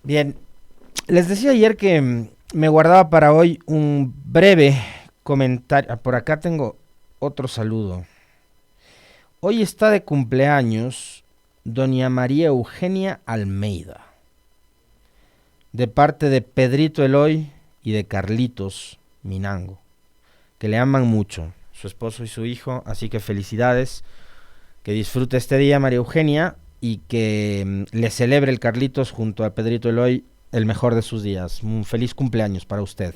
Bien, les decía ayer que me guardaba para hoy un breve comentario. Por acá tengo otro saludo. Hoy está de cumpleaños doña María Eugenia Almeida, de parte de Pedrito Eloy y de Carlitos Minango, que le aman mucho, su esposo y su hijo, así que felicidades, que disfrute este día María Eugenia y que le celebre el Carlitos junto a Pedrito Eloy el mejor de sus días. Un feliz cumpleaños para usted.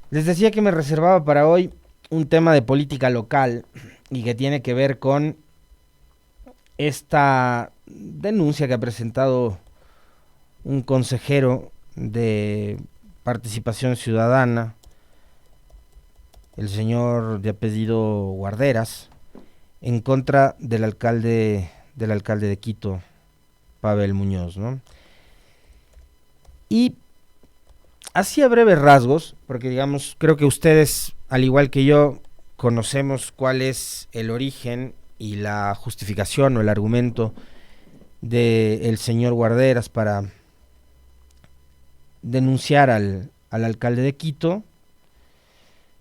Les decía que me reservaba para hoy un tema de política local y que tiene que ver con esta denuncia que ha presentado un consejero de Participación Ciudadana, el señor de apellido Guarderas, en contra del alcalde de Quito, Pavel Muñoz, ¿no? Y así a breves rasgos, porque digamos, creo que ustedes, al igual que yo, conocemos cuál es el origen y la justificación o el argumento del señor Guarderas para denunciar al alcalde de Quito.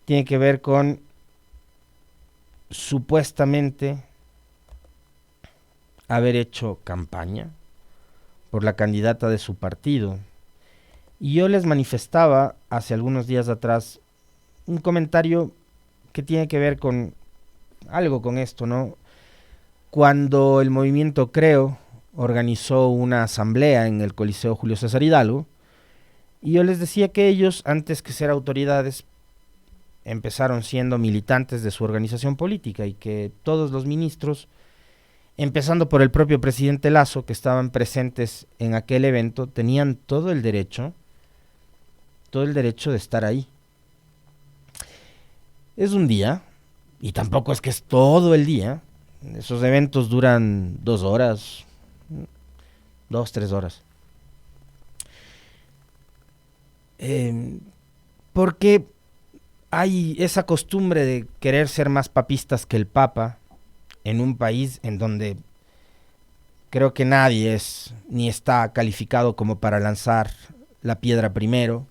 Tiene que ver con supuestamente haber hecho campaña por la candidata de su partido. Y yo les manifestaba hace algunos días atrás un comentario que tiene que ver con algo con esto, ¿no? Cuando el movimiento Creo organizó una asamblea en el Coliseo Julio César Hidalgo, y yo les decía que ellos, antes que ser autoridades, empezaron siendo militantes de su organización política y que todos los ministros, empezando por el propio presidente Lasso, que estaban presentes en aquel evento, tenían todo el derecho de estar ahí. Es un día, y tampoco es que es todo el día. Esos eventos duran 2 horas, 3 horas. Porque hay esa costumbre de querer ser más papistas que el Papa en un país en donde creo que nadie es ni está calificado como para lanzar la piedra primero,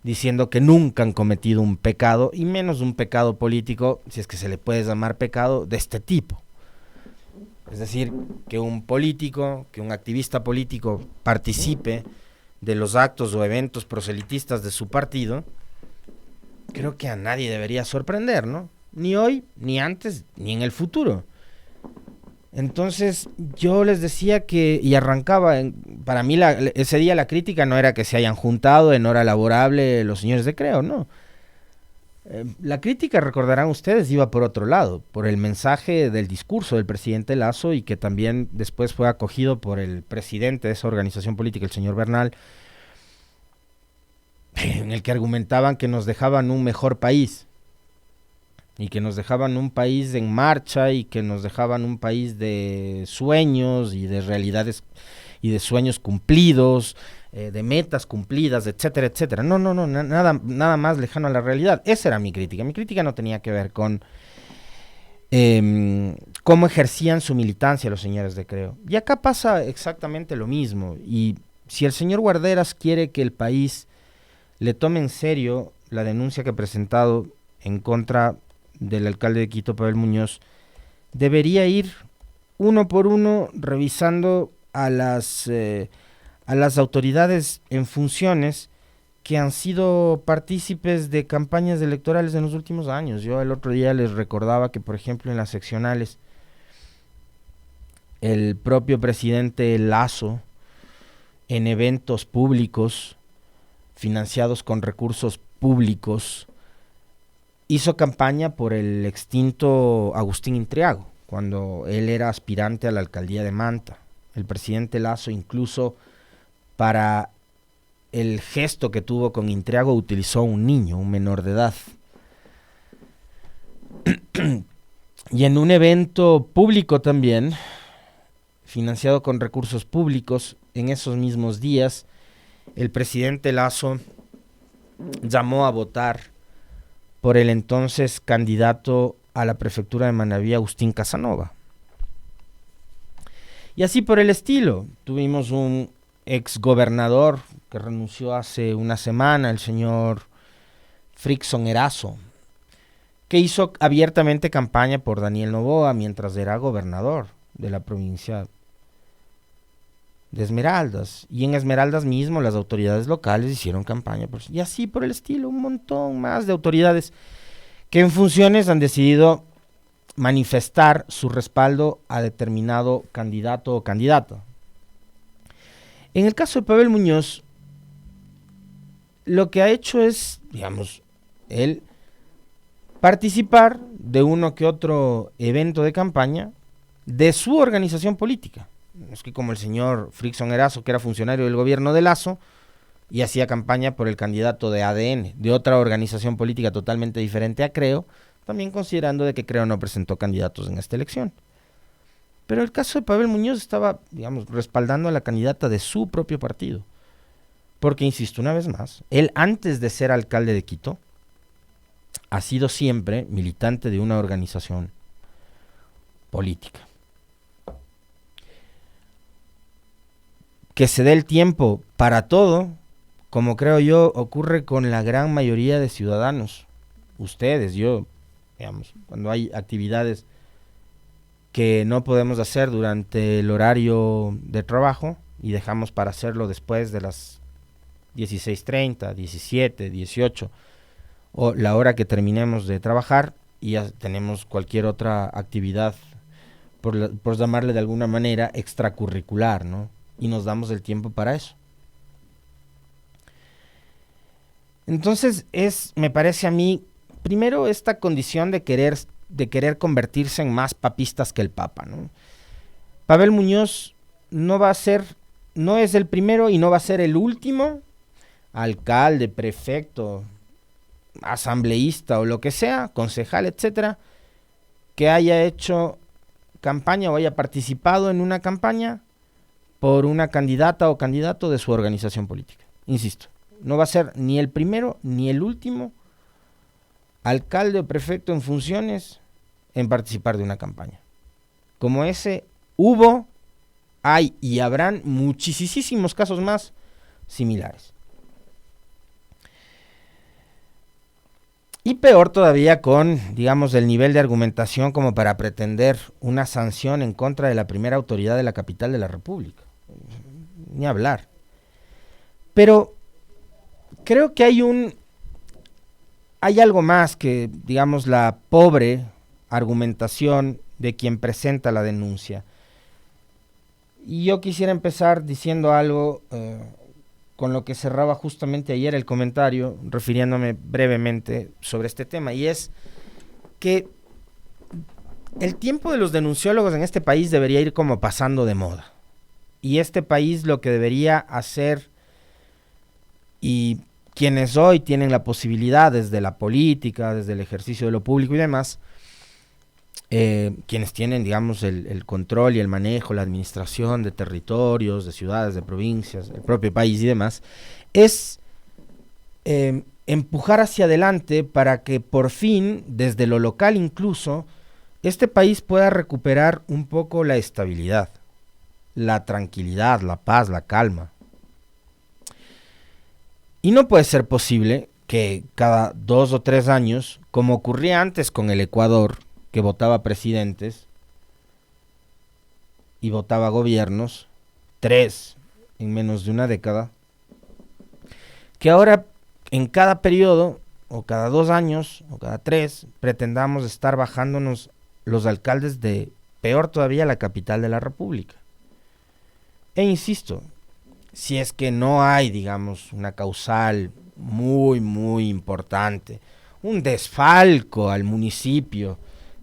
diciendo que nunca han cometido un pecado, y menos un pecado político, si es que se le puede llamar pecado, de este tipo. Es decir, que un político, que un activista político participe de los actos o eventos proselitistas de su partido, creo que a nadie debería sorprender, ¿no? Ni hoy, ni antes, ni en el futuro. Entonces yo les decía que, y arrancaba, para mí ese día la crítica no era que se hayan juntado en hora laborable los señores de Creo, no. La crítica, recordarán ustedes, iba por otro lado, por el mensaje del discurso del presidente Lasso, y que también después fue acogido por el presidente de esa organización política, el señor Bernal, en el que argumentaban que nos dejaban un mejor país, y que nos dejaban un país en marcha, y que nos dejaban un país de sueños y de realidades y de sueños cumplidos, de metas cumplidas, etcétera, etcétera. No, no, no, nada más lejano a la realidad. Esa era mi crítica. Mi crítica no tenía que ver con cómo ejercían su militancia los señores de Creo. Y acá pasa exactamente lo mismo. Y si el señor Guarderas quiere que el país le tome en serio la denuncia que ha presentado en contra del alcalde de Quito, Pavel Muñoz, debería ir uno por uno revisando a las autoridades en funciones que han sido partícipes de campañas electorales en los últimos años. Yo el otro día les recordaba que, por ejemplo, en las seccionales, el propio presidente Lasso, en eventos públicos, financiados con recursos públicos, hizo campaña por el extinto Agustín Intriago, cuando él era aspirante a la alcaldía de Manta. El presidente Lasso, incluso para el gesto que tuvo con Intriago, utilizó un niño, un menor de edad. Y en un evento público también, financiado con recursos públicos, en esos mismos días, el presidente Lasso llamó a votar por el entonces candidato a la prefectura de Manabí, Agustín Casanova. Y así por el estilo, tuvimos un ex gobernador que renunció hace una semana, el señor Frickson Erazo, que hizo abiertamente campaña por Daniel Noboa mientras era gobernador de la provincia de Esmeraldas. Y en Esmeraldas mismo las autoridades locales hicieron campaña. Y así por el estilo, un montón más de autoridades que en funciones han decidido manifestar su respaldo a determinado candidato o candidata. En el caso de Pavel Muñoz, lo que ha hecho es, digamos, él participar de uno que otro evento de campaña de su organización política. Es que como el señor Frickson Erazo, que era funcionario del gobierno de Lazo, y hacía campaña por el candidato de ADN, de otra organización política totalmente diferente a Creo, también considerando de que Creo no presentó candidatos en esta elección. Pero el caso de Pavel Muñoz estaba, digamos, respaldando a la candidata de su propio partido. Porque, insisto una vez más, él antes de ser alcalde de Quito, ha sido siempre militante de una organización política. Que se dé el tiempo para todo, como creo yo, ocurre con la gran mayoría de ciudadanos. Ustedes, yo, digamos, cuando hay actividades que no podemos hacer durante el horario de trabajo y dejamos para hacerlo después de las 16:30, 17, 18 o la hora que terminemos de trabajar y ya tenemos cualquier otra actividad, por llamarle de alguna manera, extracurricular, ¿no? Y nos damos el tiempo para eso. Entonces me parece a mí, primero esta condición de querer convertirse en más papistas que el Papa, ¿no? Pavel Muñoz no es el primero y no va a ser el último alcalde, prefecto, asambleísta o lo que sea, concejal, etcétera, que haya hecho campaña o haya participado en una campaña por una candidata o candidato de su organización política. Insisto, no va a ser ni el primero ni el último alcalde o prefecto en funciones en participar de una campaña. Como ese hubo, hay y habrán muchísimos casos más similares. Y peor todavía con, digamos, el nivel de argumentación como para pretender una sanción en contra de la primera autoridad de la capital de la República. Ni hablar. Pero creo que hay algo más que, digamos, la pobre argumentación de quien presenta la denuncia. Y yo quisiera empezar diciendo algo con lo que cerraba justamente ayer el comentario, refiriéndome brevemente sobre este tema, y es que el tiempo de los denunciólogos en este país debería ir como pasando de moda. Y este país lo que debería hacer, y quienes hoy tienen la posibilidad desde la política, desde el ejercicio de lo público y demás, quienes tienen, digamos, el control y el manejo, la administración de territorios, de ciudades, de provincias, el propio país y demás, es empujar hacia adelante para que por fin, desde lo local incluso, este país pueda recuperar un poco la estabilidad, la tranquilidad, la paz, la calma. Y no puede ser posible que cada 2 o 3 años, como ocurría antes con el Ecuador, que votaba presidentes y votaba gobiernos, 3 en menos de una década, que ahora en cada periodo, o cada 2 años, o cada 3, pretendamos estar bajándonos los alcaldes de, peor todavía, la capital de la República. E insisto, si es que no hay, digamos, una causal muy importante, un desfalco al municipio,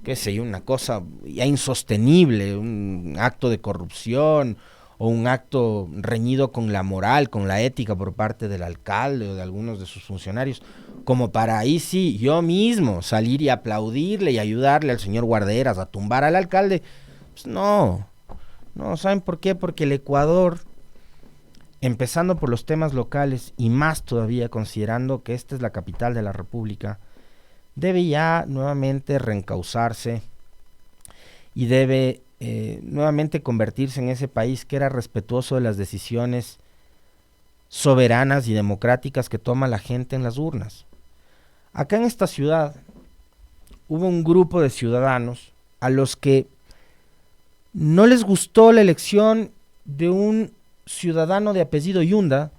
qué sé yo, una cosa ya insostenible, un acto de corrupción o un acto reñido con la moral, con la ética por parte del alcalde o de algunos de sus funcionarios, como para ahí sí, yo mismo salir y aplaudirle y ayudarle al señor Guarderas a tumbar al alcalde. Pues no, ¿saben por qué? Porque el Ecuador, empezando por los temas locales y más todavía considerando que esta es la capital de la República, debe ya nuevamente reencauzarse y debe nuevamente convertirse en ese país que era respetuoso de las decisiones soberanas y democráticas que toma la gente en las urnas. Acá en esta ciudad hubo un grupo de ciudadanos a los que no les gustó la elección de un ciudadano de apellido Yunda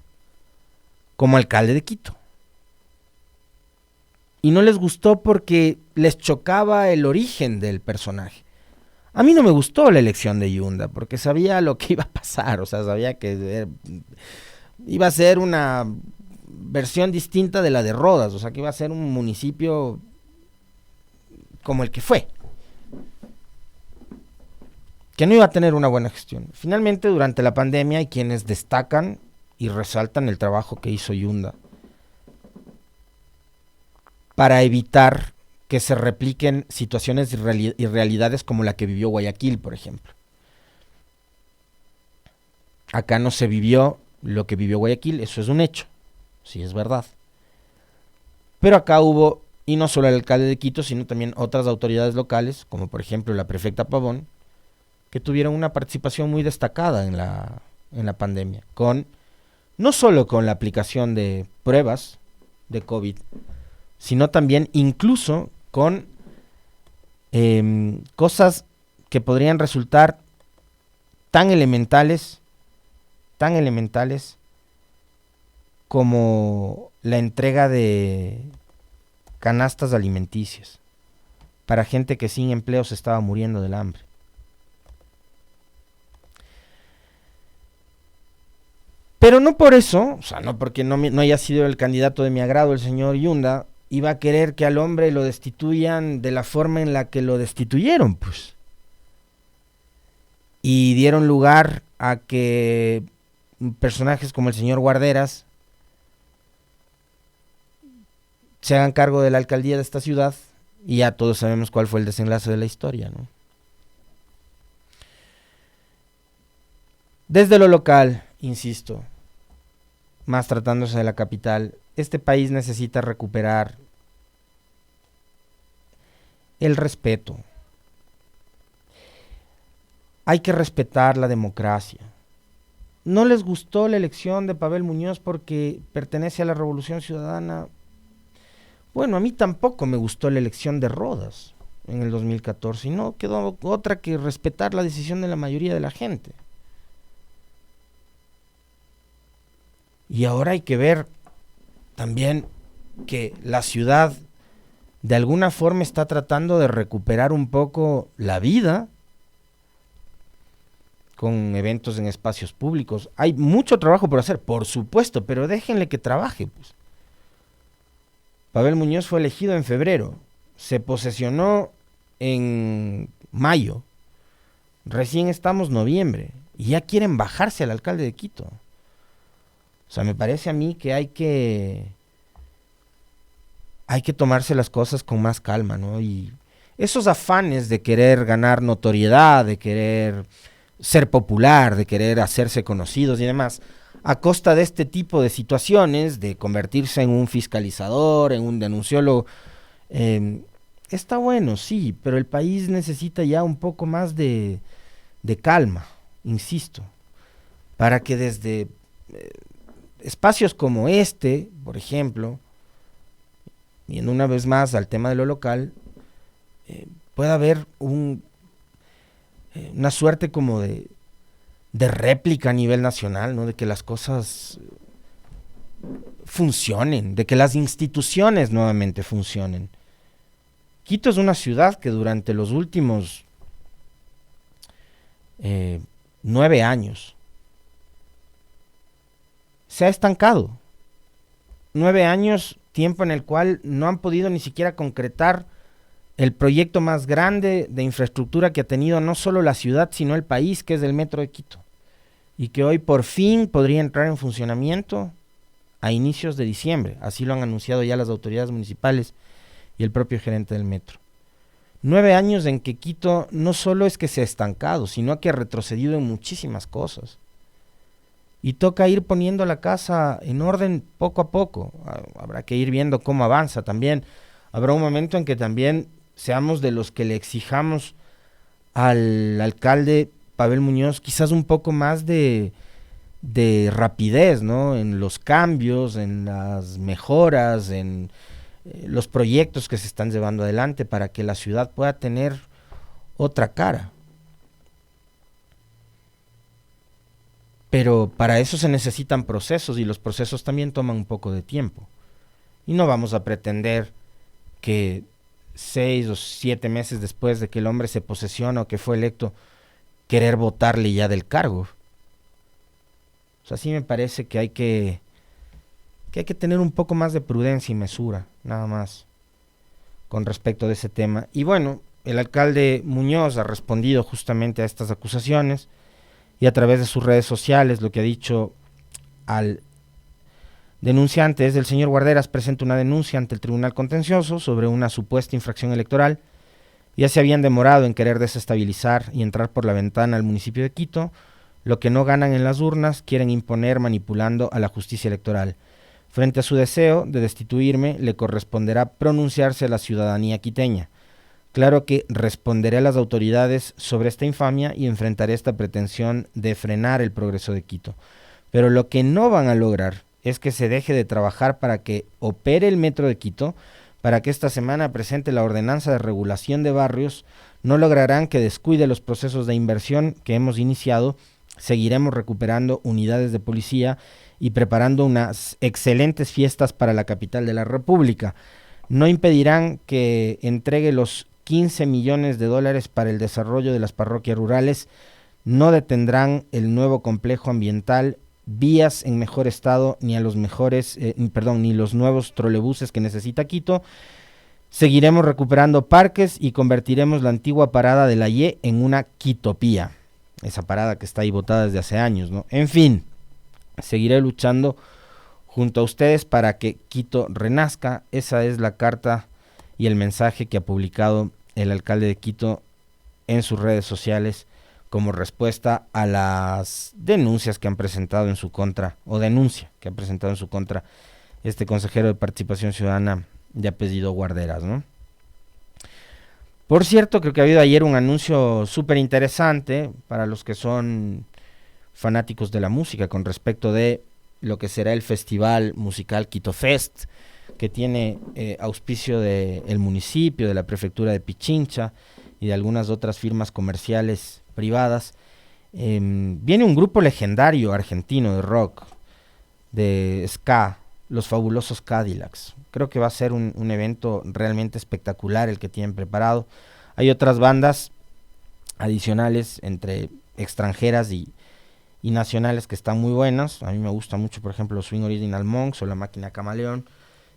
como alcalde de Quito. Y no les gustó porque les chocaba el origen del personaje. A mí no me gustó la elección de Yunda porque sabía lo que iba a pasar, o sea, sabía que iba a ser una versión distinta de la de Rodas, o sea, que iba a ser un municipio como el que fue, que no iba a tener una buena gestión. Finalmente, durante la pandemia hay quienes destacan y resaltan el trabajo que hizo Yunda para evitar que se repliquen situaciones y realidades como la que vivió Guayaquil, por ejemplo. Acá no se vivió lo que vivió Guayaquil, eso es un hecho, sí es verdad. Pero acá hubo, y no solo el alcalde de Quito, sino también otras autoridades locales, como por ejemplo la prefecta Pavón, que tuvieron una participación muy destacada en la pandemia, no solo con la aplicación de pruebas de COVID, sino también incluso con cosas que podrían resultar tan elementales como la entrega de canastas alimenticias para gente que sin empleo se estaba muriendo del hambre. Pero no por eso, o sea, no porque no haya sido el candidato de mi agrado el señor Yunda, iba a querer que al hombre lo destituyan de la forma en la que lo destituyeron, pues. Y dieron lugar a que personajes como el señor Guarderas se hagan cargo de la alcaldía de esta ciudad, y ya todos sabemos cuál fue el desenlace de la historia, ¿no? Desde lo local, insisto, más tratándose de la capital, este país necesita recuperar el respeto. Hay que respetar la democracia. No les gustó la elección de Pavel Muñoz porque pertenece a la Revolución Ciudadana. Bueno, a mí tampoco me gustó la elección de Rodas en el 2014 y no quedó otra que respetar la decisión de la mayoría de la gente. Y ahora hay que ver también que la ciudad de alguna forma está tratando de recuperar un poco la vida con eventos en espacios públicos. Hay mucho trabajo por hacer, por supuesto, pero déjenle que trabaje, pues. Pavel Muñoz fue elegido en febrero, se posesionó en mayo, recién estamos noviembre, y ya quieren bajarse al alcalde de Quito. O sea, me parece a mí que hay que tomarse las cosas con más calma, ¿no? Y esos afanes de querer ganar notoriedad, de querer ser popular, de querer hacerse conocidos y demás, a costa de este tipo de situaciones, de convertirse en un fiscalizador, en un denunciólogo, está bueno, sí, pero el país necesita ya un poco más de calma, insisto, para que desde espacios como este, por ejemplo, yendo una vez más al tema de lo local, pueda haber una suerte como de réplica a nivel nacional, ¿no? De que las cosas funcionen, de que las instituciones nuevamente funcionen. Quito es una ciudad que durante los últimos 9 años se ha estancado. 9 años, tiempo en el cual no han podido ni siquiera concretar el proyecto más grande de infraestructura que ha tenido no solo la ciudad, sino el país, que es el Metro de Quito, y que hoy por fin podría entrar en funcionamiento a inicios de diciembre. Así lo han anunciado ya las autoridades municipales y el propio gerente del metro. 9 años en que Quito no solo es que se ha estancado, sino que ha retrocedido en muchísimas cosas. Y toca ir poniendo la casa en orden poco a poco. Habrá que ir viendo cómo avanza también. Habrá un momento en que también seamos de los que le exijamos al alcalde Pavel Muñoz quizás un poco más de de rapidez, ¿no? En los cambios, en las mejoras, en los proyectos que se están llevando adelante para que la ciudad pueda tener otra cara. Pero para eso se necesitan procesos y los procesos también toman un poco de tiempo. Y no vamos a pretender que 6 o 7 meses después de que el hombre se posesiona o que fue electo, querer votarle ya del cargo. O sea, sí me parece que hay que tener un poco más de prudencia y mesura, nada más, con respecto de ese tema. Y bueno, el alcalde Muñoz ha respondido justamente a estas acusaciones y a través de sus redes sociales lo que ha dicho al denunciante es: el señor Guarderas presenta una denuncia ante el Tribunal Contencioso sobre una supuesta infracción electoral. Ya se habían demorado en querer desestabilizar y entrar por la ventana al municipio de Quito. Lo que no ganan en las urnas quieren imponer manipulando a la justicia electoral. Frente a su deseo de destituirme, le corresponderá pronunciarse a la ciudadanía quiteña. Claro que responderé a las autoridades sobre esta infamia y enfrentaré esta pretensión de frenar el progreso de Quito. Pero lo que no van a lograr es que se deje de trabajar para que opere el metro de Quito, para que esta semana presente la ordenanza de regulación de barrios. No lograrán que descuide los procesos de inversión que hemos iniciado. Seguiremos recuperando unidades de policía y preparando unas excelentes fiestas para la capital de la República. No impedirán que entregue los 15 millones de dólares para el desarrollo de las parroquias rurales. No detendrán el nuevo complejo ambiental, vías en mejor estado, ni los nuevos trolebuses que necesita Quito. Seguiremos recuperando parques y convertiremos la antigua parada de la Y en una Quitopía. Esa parada que está ahí botada desde hace años, ¿no? En fin, seguiré luchando junto a ustedes para que Quito renazca. Esa es la carta y el mensaje que ha publicado el alcalde de Quito en sus redes sociales como respuesta a las denuncias que han presentado en su contra, o denuncia que ha presentado en su contra este consejero de Participación Ciudadana de apellido Guarderas, ¿no? Por cierto, creo que ha habido ayer un anuncio súper interesante para los que son fanáticos de la música con respecto de lo que será el festival musical Quito Fest, que tiene auspicio del municipio, de la prefectura de Pichincha y de algunas otras firmas comerciales privadas. Viene un grupo legendario argentino de rock, de ska, los fabulosos Cadillacs. Creo que va a ser un evento realmente espectacular el que tienen preparado. Hay otras bandas adicionales entre extranjeras y nacionales que están muy buenas. A mí me gusta mucho, por ejemplo, Swing Original Monks o La Máquina Camaleón.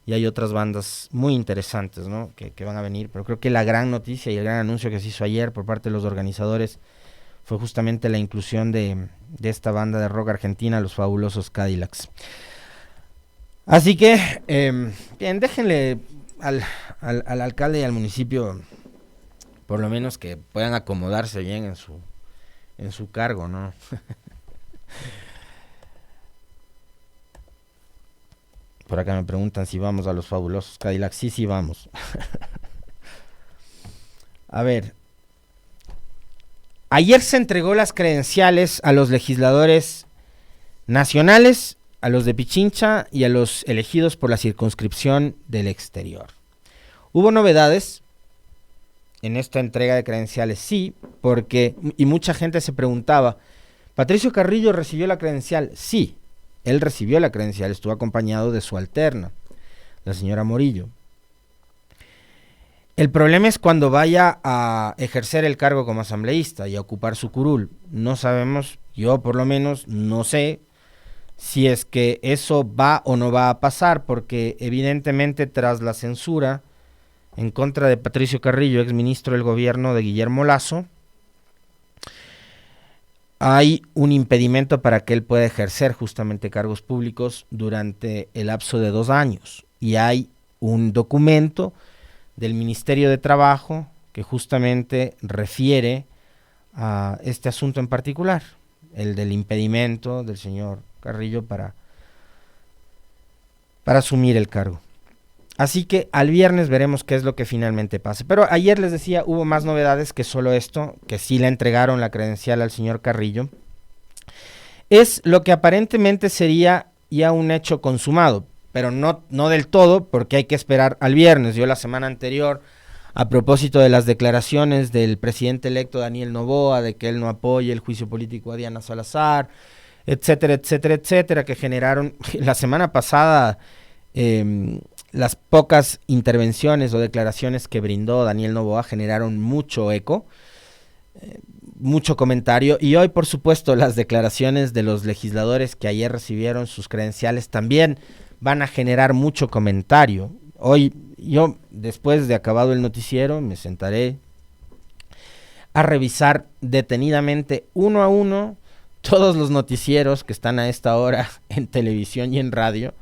Y hay otras bandas muy interesantes, ¿no? que van a venir. Pero creo que la gran noticia y el gran anuncio que se hizo ayer por parte de los organizadores fue justamente la inclusión de esta banda de rock argentina, los fabulosos Cadillacs. Así que, bien, déjenle al alcalde y al municipio, por lo menos que puedan acomodarse bien en su cargo, ¿no? Por acá me preguntan si vamos a los fabulosos Cadillacs. Sí, vamos. A ver. Ayer se entregó las credenciales a los legisladores nacionales, a los de Pichincha y a los elegidos por la circunscripción del exterior. Hubo novedades en esta entrega de credenciales, sí, porque, y mucha gente se preguntaba, ¿Patricio Carrillo recibió la credencial? Sí, él recibió la credencial, estuvo acompañado de su alterna, la señora Morillo. El problema es cuando vaya a ejercer el cargo como asambleísta y a ocupar su curul. No sabemos, yo por lo menos no sé si es que eso va o no va a pasar, porque evidentemente tras la censura en contra de Patricio Carrillo, exministro del gobierno de Guillermo Lasso, hay un impedimento para que él pueda ejercer justamente cargos públicos durante el lapso de 2 años. Y hay un documento del Ministerio de Trabajo que justamente refiere a este asunto en particular, el del impedimento del señor Carrillo para asumir el cargo. Así que al viernes veremos qué es lo que finalmente pasa. Pero ayer les decía, hubo más novedades que solo esto, que sí le entregaron la credencial al señor Carrillo. es lo que aparentemente sería ya un hecho consumado, pero no del todo, porque hay que esperar al viernes. Yo la semana anterior, a propósito de las declaraciones del presidente electo Daniel Noboa, de que él no apoya el juicio político a Diana Salazar, etcétera, etcétera, etcétera, que generaron la semana pasada, las pocas intervenciones o declaraciones que brindó Daniel Noboa generaron mucho eco, mucho comentario, y hoy, por supuesto, las declaraciones de los legisladores que ayer recibieron sus credenciales también van a generar mucho comentario. Hoy yo, después de acabado el noticiero, me sentaré a revisar detenidamente uno a uno todos los noticieros que están a esta hora en televisión y en radio,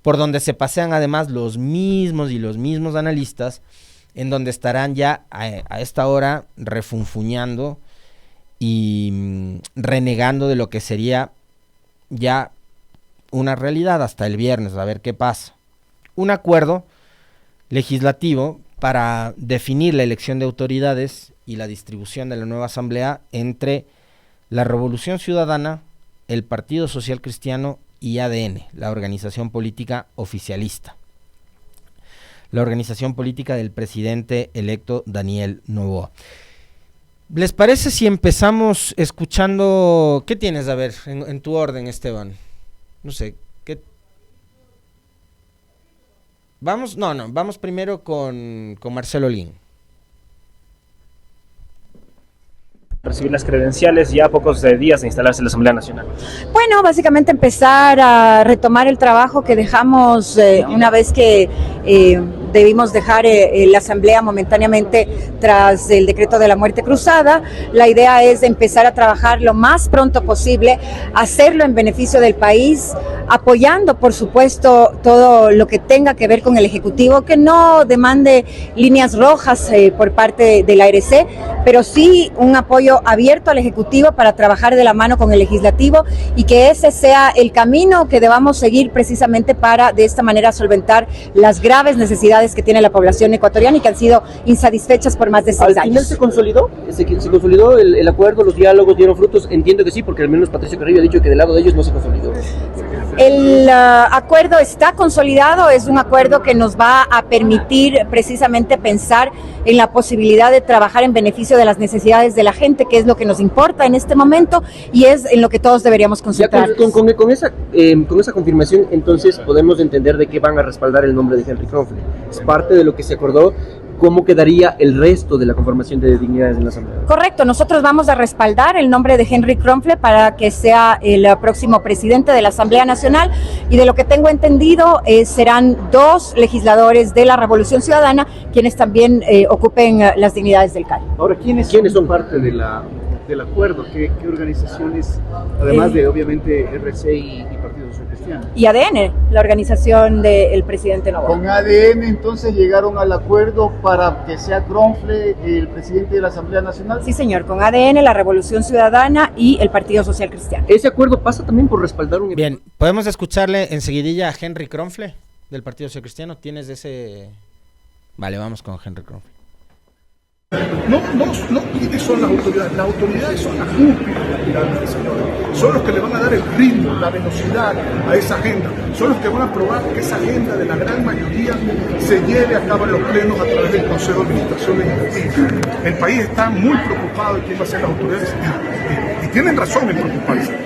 por donde se pasean además los mismos analistas, en donde estarán ya a esta hora refunfuñando y renegando de lo que sería ya una realidad hasta el viernes, a ver qué pasa. Un acuerdo legislativo para definir la elección de autoridades y la distribución de la nueva asamblea entre la Revolución Ciudadana, el Partido Social Cristiano y ADN, la organización política oficialista, la organización política del presidente electo Daniel Noboa. ¿Les parece si empezamos escuchando? ¿Qué tienes, a ver, en tu orden, Esteban? No sé, ¿qué? Vamos primero con Marcelo Lin. Recibir las credenciales ya a pocos días de instalarse en la Asamblea Nacional. Bueno, básicamente empezar a retomar el trabajo que dejamos una vez que debimos dejar la Asamblea momentáneamente tras el decreto de la muerte cruzada. La idea es empezar a trabajar lo más pronto posible, hacerlo en beneficio del país, apoyando, por supuesto, todo lo que tenga que ver con el Ejecutivo, que no demande líneas rojas por parte de la ARC, pero sí un apoyo abierto al Ejecutivo para trabajar de la mano con el Legislativo y que ese sea el camino que debamos seguir precisamente para de esta manera solventar las graves necesidades que tiene la población ecuatoriana y que han sido insatisfechas por más de 6 años. ¿Al final se consolidó? ¿Se consolidó el acuerdo? ¿Los diálogos dieron frutos? Entiendo que sí, porque al menos Patricio Carrillo ha dicho que del lado de ellos no se consolidó. El acuerdo está consolidado, es un acuerdo que nos va a permitir precisamente pensar en la posibilidad de trabajar en beneficio de las necesidades de la gente, que es lo que nos importa en este momento y es en lo que todos deberíamos concentrar. Con esa confirmación, entonces podemos entender de qué van a respaldar el nombre de Henry Kronfle. Es parte de lo que se acordó. ¿Cómo quedaría el resto de la conformación de dignidades en la Asamblea? Correcto, nosotros vamos a respaldar el nombre de Henry Kronfle para que sea el próximo presidente de la Asamblea Nacional y de lo que tengo entendido serán 2 legisladores de la Revolución Ciudadana quienes también ocupen las dignidades del CAI. Ahora, ¿quiénes son parte del acuerdo? ¿Qué organizaciones, además de obviamente RC y Partido Social Cristiano? Y ADN, la organización del presidente Noboa. Con ADN entonces llegaron al acuerdo para que sea Kronfle el presidente de la Asamblea Nacional. Sí, señor, con ADN, la Revolución Ciudadana y el Partido Social Cristiano. ¿Ese acuerdo pasa también por respaldar un... Bien, ¿podemos escucharle enseguidilla a Henry Kronfle del Partido Social Cristiano? ¿Tienes ese...? Vale, vamos con Henry Kronfle. No, ¿quiénes son las autoridades son las cúspides, son los que le van a dar el ritmo, la velocidad a esa agenda, son los que van a probar que esa agenda de la gran mayoría se lleve a cabo en los plenos a través del Consejo de Administración Legislativa. El país está muy preocupado de quién va a ser las autoridades y tienen razón en preocuparse,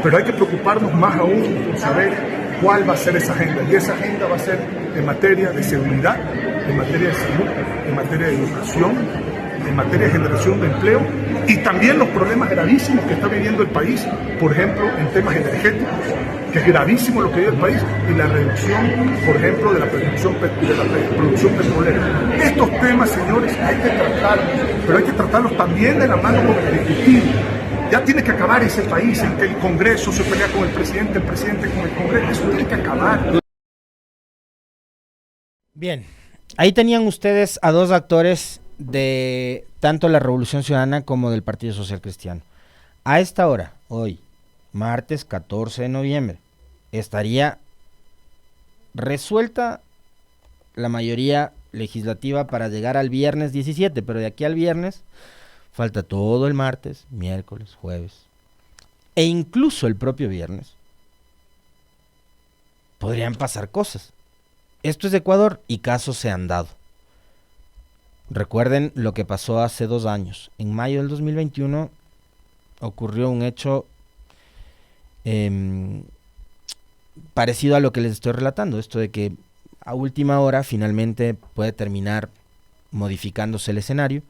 pero hay que preocuparnos más aún por saber cuál va a ser esa agenda, y esa agenda va a ser en materia de seguridad, en materia de salud, en materia de educación, en materia de generación de empleo y también los problemas gravísimos que está viviendo el país, por ejemplo, en temas energéticos, que es gravísimo lo que vive el país, y la reducción, por ejemplo, de la producción petrolera. Estos temas, señores, hay que tratarlos, pero hay que tratarlos también de la mano con el Ejecutivo. Ya tiene que acabar ese país en que el Congreso se pelea con el presidente con el Congreso. Eso tiene que acabar. Bien, ahí tenían ustedes a 2 actores de tanto la Revolución Ciudadana como del Partido Social Cristiano. A esta hora, hoy, martes 14 de noviembre, estaría resuelta la mayoría legislativa para llegar al viernes 17, pero de aquí al viernes falta todo el martes, miércoles, jueves, e incluso el propio viernes, podrían pasar cosas. Esto es Ecuador y casos se han dado. Recuerden lo que pasó hace 2 años. En mayo del 2021 ocurrió un hecho parecido a lo que les estoy relatando. Esto de que a última hora finalmente puede terminar modificándose el escenario.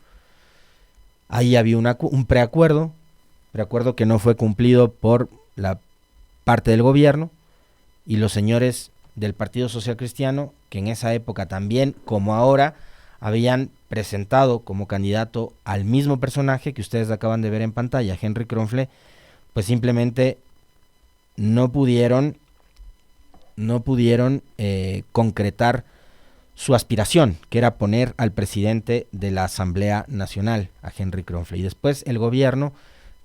Ahí había un preacuerdo que no fue cumplido por la parte del gobierno, y los señores del Partido Social Cristiano, que en esa época también, como ahora, habían presentado como candidato al mismo personaje que ustedes acaban de ver en pantalla, Henry Kronfle, pues simplemente no pudieron concretar su aspiración, que era poner al presidente de la Asamblea Nacional, a Henry Kronfle. Y después el gobierno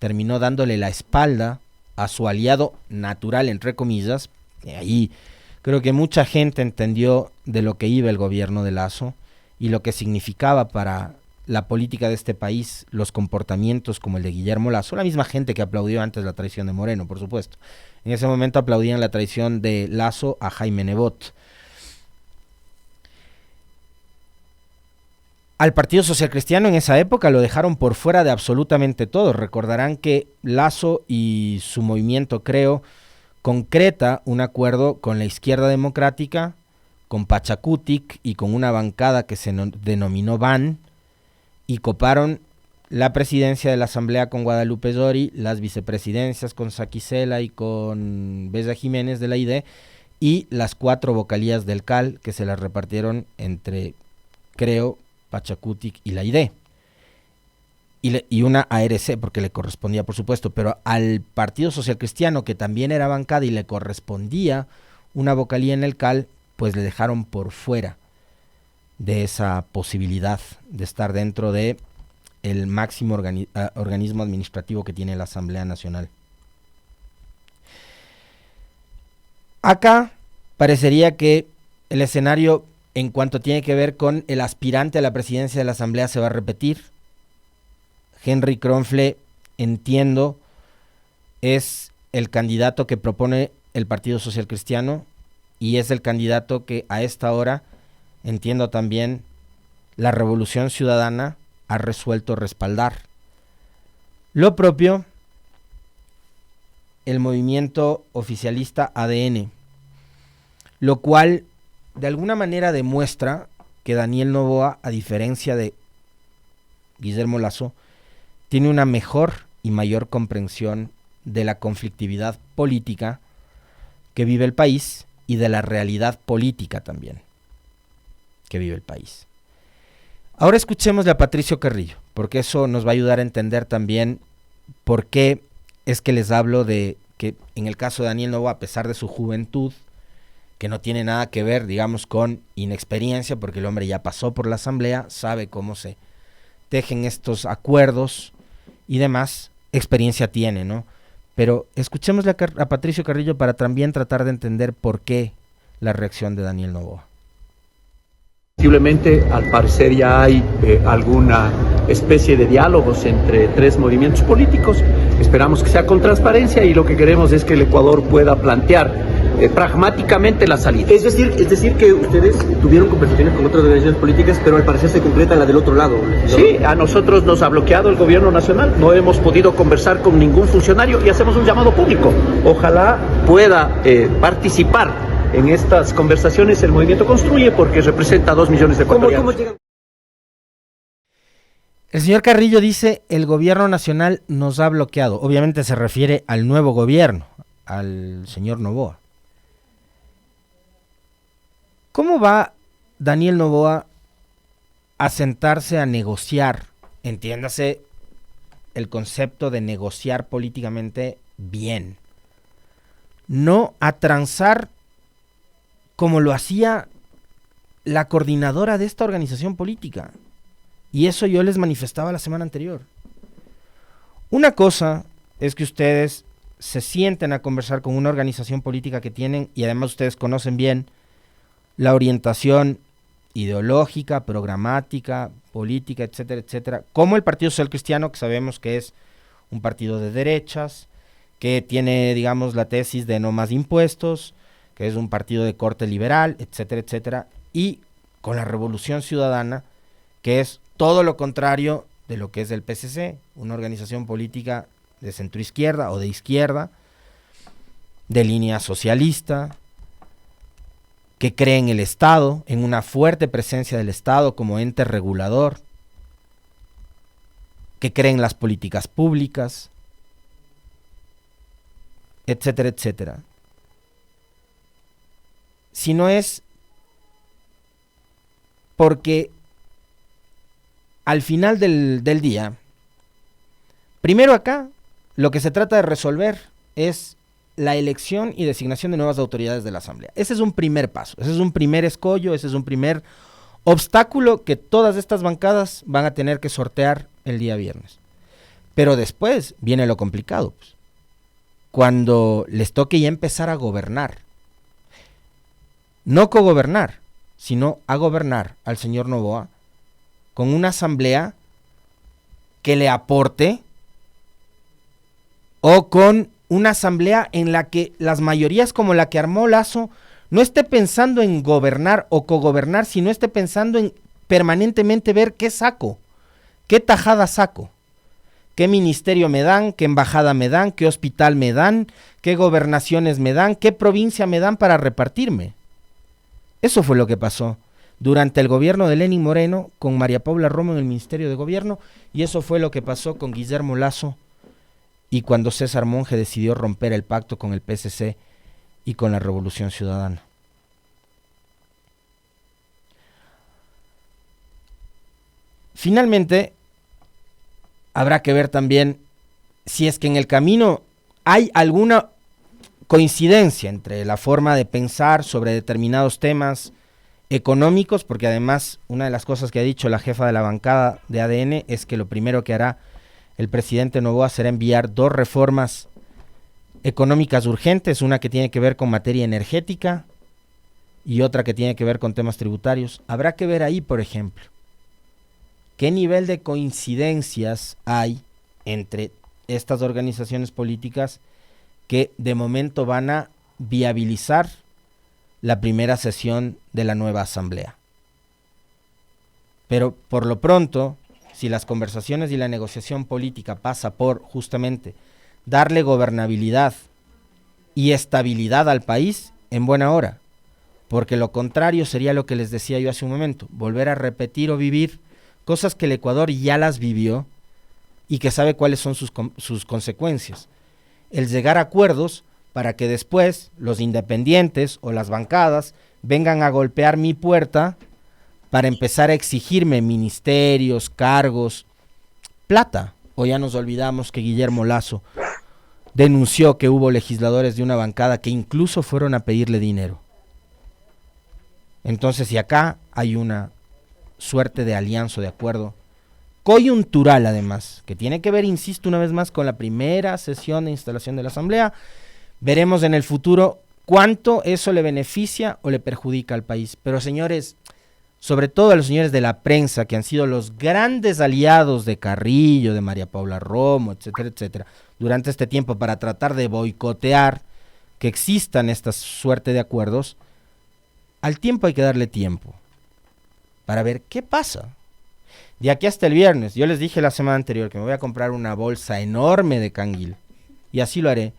terminó dándole la espalda a su aliado natural, entre comillas. Ahí creo que mucha gente entendió de lo que iba el gobierno de Lasso y lo que significaba para la política de este país los comportamientos como el de Guillermo Lasso. La misma gente que aplaudió antes la traición de Moreno, por supuesto. En ese momento aplaudían la traición de Lasso a Jaime Nebot. Al Partido Social Cristiano en esa época lo dejaron por fuera de absolutamente todo. Recordarán que Lasso y su movimiento, creo, concreta un acuerdo con la izquierda democrática, con Pachacutic y con una bancada que se denominó BAN, y coparon la presidencia de la Asamblea con Guadalupe Dori, las vicepresidencias con Saquicela y con Bella Jiménez de la ID, y las 4 vocalías del CAL, que se las repartieron entre, creo, Pachacutic y la ID. Y una ARC, porque le correspondía, por supuesto, pero al Partido Social Cristiano, que también era bancada y le correspondía una vocalía en el CAL, pues le dejaron por fuera de esa posibilidad de estar dentro de el máximo organismo administrativo que tiene la Asamblea Nacional. Acá parecería que el escenario en cuanto tiene que ver con el aspirante a la presidencia de la Asamblea se va a repetir. Henry Kronfle, entiendo, es el candidato que propone el Partido Social Cristiano y es el candidato que a esta hora, entiendo también, la Revolución Ciudadana ha resuelto respaldar. Lo propio, el movimiento oficialista ADN, lo cual de alguna manera demuestra que Daniel Noboa, a diferencia de Guillermo Lasso, tiene una mejor y mayor comprensión de la conflictividad política que vive el país y de la realidad política también que vive el país. Ahora escuchémosle a Patricio Carrillo, porque eso nos va a ayudar a entender también por qué es que les hablo de que en el caso de Daniel Noboa, a pesar de su juventud, que no tiene nada que ver, digamos, con inexperiencia, porque el hombre ya pasó por la Asamblea, sabe cómo se tejen estos acuerdos y demás, experiencia tiene, ¿no? Pero escuchémosle a Patricio Carrillo para también tratar de entender por qué la reacción de Daniel Noboa. Posiblemente, al parecer, ya hay alguna especie de diálogos entre 3 movimientos políticos. Esperamos que sea con transparencia y lo que queremos es que el Ecuador pueda plantear pragmáticamente la salida. Es decir que ustedes tuvieron conversaciones con otras organizaciones políticas, pero al parecer se concreta la del otro lado. Sí, a nosotros nos ha bloqueado el gobierno nacional, no hemos podido conversar con ningún funcionario y hacemos un llamado público. Ojalá pueda participar en estas conversaciones el Movimiento Construye, porque representa a 2 millones de ecuatorianos. ¿Cómo llegan? El señor Carrillo dice, el gobierno nacional nos ha bloqueado. Obviamente se refiere al nuevo gobierno, al señor Noboa. ¿Cómo va Daniel Noboa a sentarse a negociar? Entiéndase el concepto de negociar políticamente bien. No a transar como lo hacía la coordinadora de esta organización política. Y eso yo les manifestaba la semana anterior. Una cosa es que ustedes se sienten a conversar con una organización política que tienen, y además ustedes conocen bien la orientación ideológica, programática, política, etcétera, etcétera, como el Partido Social Cristiano, que sabemos que es un partido de derechas, que tiene, digamos, la tesis de no más impuestos, que es un partido de corte liberal, etcétera, etcétera, y con la Revolución Ciudadana, que es todo lo contrario de lo que es el PCC, una organización política de centroizquierda o de izquierda, de línea socialista, que cree en el Estado, en una fuerte presencia del Estado como ente regulador, que cree en las políticas públicas, etcétera, etcétera. Si no es porque al final del día, primero acá, lo que se trata de resolver es la elección y designación de nuevas autoridades de la Asamblea. Ese es un primer paso, ese es un primer escollo, ese es un primer obstáculo que todas estas bancadas van a tener que sortear el día viernes. Pero después viene lo complicado, pues, cuando les toque ya empezar a gobernar. No cogobernar, sino a gobernar al señor Noboa con una asamblea que le aporte, o con una asamblea en la que las mayorías como la que armó Lasso no esté pensando en gobernar o cogobernar, sino esté pensando en permanentemente ver qué saco, qué tajada saco, qué ministerio me dan, qué embajada me dan, qué hospital me dan, qué gobernaciones me dan, qué provincia me dan para repartirme. Eso fue lo que pasó durante el gobierno de Lenín Moreno con María Paula Romo en el Ministerio de Gobierno, y eso fue lo que pasó con Guillermo Lasso y cuando César Monge decidió romper el pacto con el PSC y con la Revolución Ciudadana. Finalmente, habrá que ver también si es que en el camino hay alguna coincidencia entre la forma de pensar sobre determinados temas económicos, porque además una de las cosas que ha dicho la jefa de la bancada de ADN es que lo primero que hará el presidente Noboa será enviar 2 reformas económicas urgentes, una que tiene que ver con materia energética y otra que tiene que ver con temas tributarios. Habrá que ver ahí, por ejemplo, qué nivel de coincidencias hay entre estas organizaciones políticas que de momento van a viabilizar la primera sesión de la nueva asamblea. Pero por lo pronto, si las conversaciones y la negociación política pasa por justamente darle gobernabilidad y estabilidad al país, en buena hora, porque lo contrario sería lo que les decía yo hace un momento, volver a repetir o vivir cosas que el Ecuador ya las vivió y que sabe cuáles son sus consecuencias. El llegar a acuerdos para que después los independientes o las bancadas vengan a golpear mi puerta para empezar a exigirme ministerios, cargos, plata. O ya nos olvidamos que Guillermo Lasso denunció que hubo legisladores de una bancada que incluso fueron a pedirle dinero. Entonces, si acá hay una suerte de alianza o de acuerdo coyuntural además, que tiene que ver, insisto una vez más, con la primera sesión de instalación de la Asamblea, veremos en el futuro cuánto eso le beneficia o le perjudica al país. Pero señores, sobre todo a los señores de la prensa, que han sido los grandes aliados de Carrillo, de María Paula Romo, etcétera, etcétera, durante este tiempo para tratar de boicotear que existan esta suerte de acuerdos, al tiempo hay que darle tiempo para ver qué pasa. De aquí hasta el viernes, yo les dije la semana anterior que me voy a comprar una bolsa enorme de canguil, y así lo haré,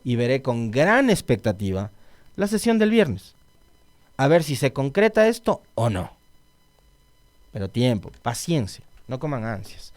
y veré con gran expectativa la sesión del viernes, a ver si se concreta esto o no. Pero tiempo, paciencia, no coman ansias.